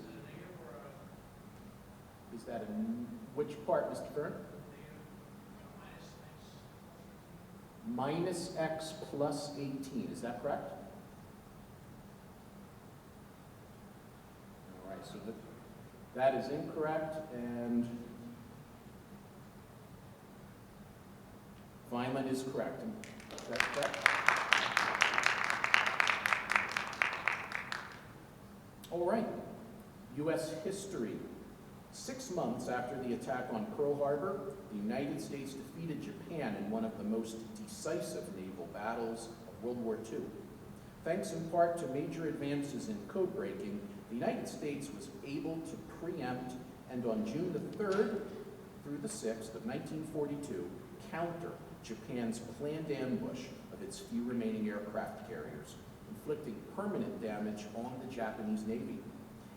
Speaker 1: Is that in which part, Mr. Byrne? Minus x plus 18, is that correct? All right, so that is incorrect, and Vineland is correct. Is that correct? All right, U.S. history. 6 months after the attack on Pearl Harbor, the United States defeated Japan in one of the most decisive naval battles of World War II. Thanks in part to major advances in code breaking, the United States was able to preempt and on June the 3rd through the 6th of 1942, counter Japan's planned ambush of its few remaining aircraft carriers, inflicting permanent damage on the Japanese Navy.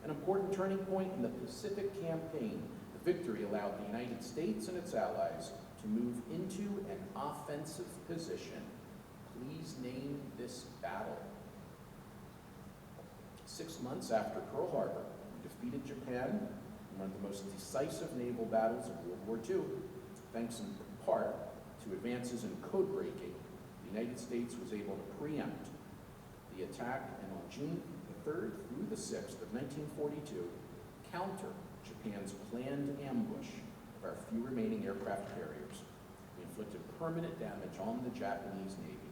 Speaker 1: An important turning point in the Pacific Campaign, the victory allowed the United States and its allies to move into an offensive position. Please name this battle. 6 months after Pearl Harbor, defeated Japan in one of the most decisive naval battles of World War II. Thanks in part to advances in code breaking, the United States was able to preempt the attack, and on June the 3rd through the 6th of 1942, counter Japan's planned ambush of our few remaining aircraft carriers. We inflicted permanent damage on the Japanese Navy.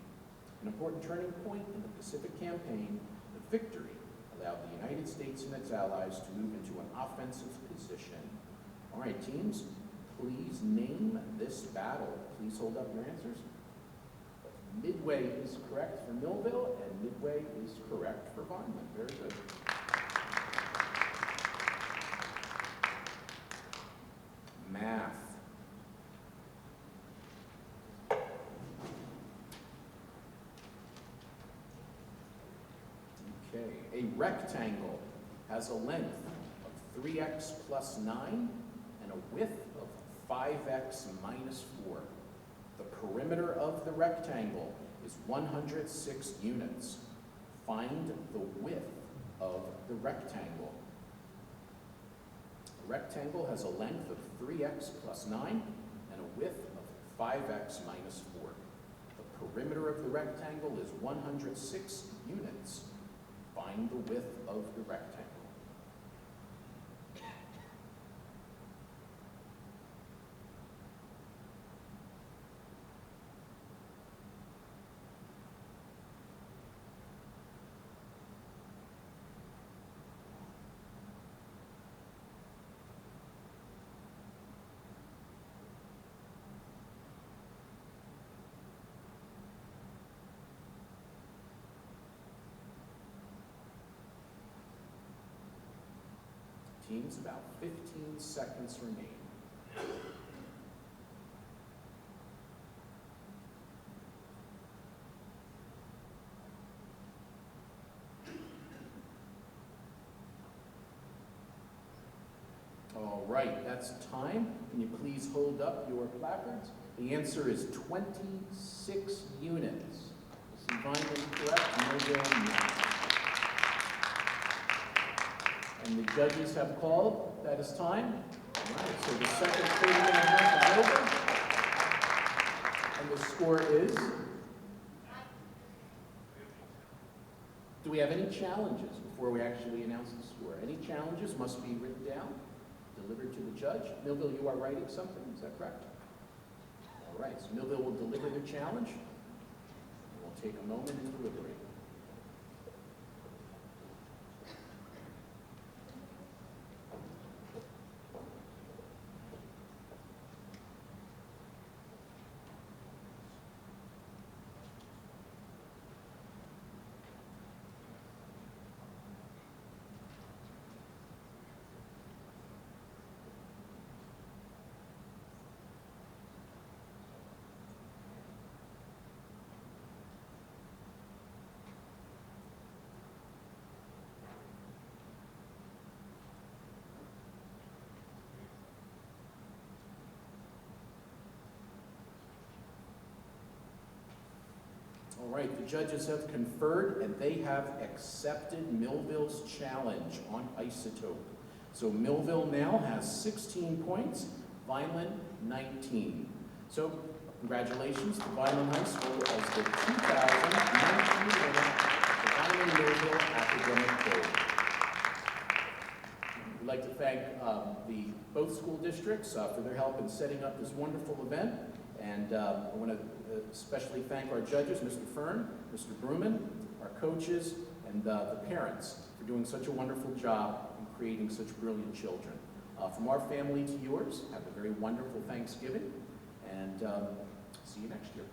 Speaker 1: An important turning point in the Pacific Campaign, the victory allowed the United States and its allies to move into an offensive position. All right, teams, please name this battle. Please hold up your answers. Midway is correct for Millville, and Midway is correct for Vineland. Very good. Math. Okay, a rectangle has a length of 3x plus 9 and a width of 5x minus 4. The perimeter of the rectangle is 106 units. Find the width of the rectangle. A rectangle has a length of 3x plus 9 and a width of 5x minus 4. The perimeter of the rectangle is 106 units. Find the width of the rectangle. Teams, about 15 seconds remain. All right, that's time. Can you please hold up your placards? The answer is 26 units. Is Vineland correct? Millville, no. And the judges have called. That is time. All right, so the second 30-minute half is over. And the score is? Do we have any challenges before we actually announce the score? Any challenges must be written down, delivered to the judge. Millville, you are writing something, is that correct? All right, so Millville will deliver their challenge. We'll take a moment and deliberate. All right, the judges have conferred and they have accepted Millville's challenge on isotope. So Millville now has 16 points, Vineland 19. So congratulations to Vineland High School as the 2019 winner of the Vineland Millville Academic Bowl. We'd like to thank both school districts for their help in setting up this wonderful event. And I want to especially thank our judges, Mr. Fern, Mr. Bruman, our coaches, and the parents for doing such a wonderful job in creating such brilliant children. From our family to yours, have a very wonderful Thanksgiving, and see you next year.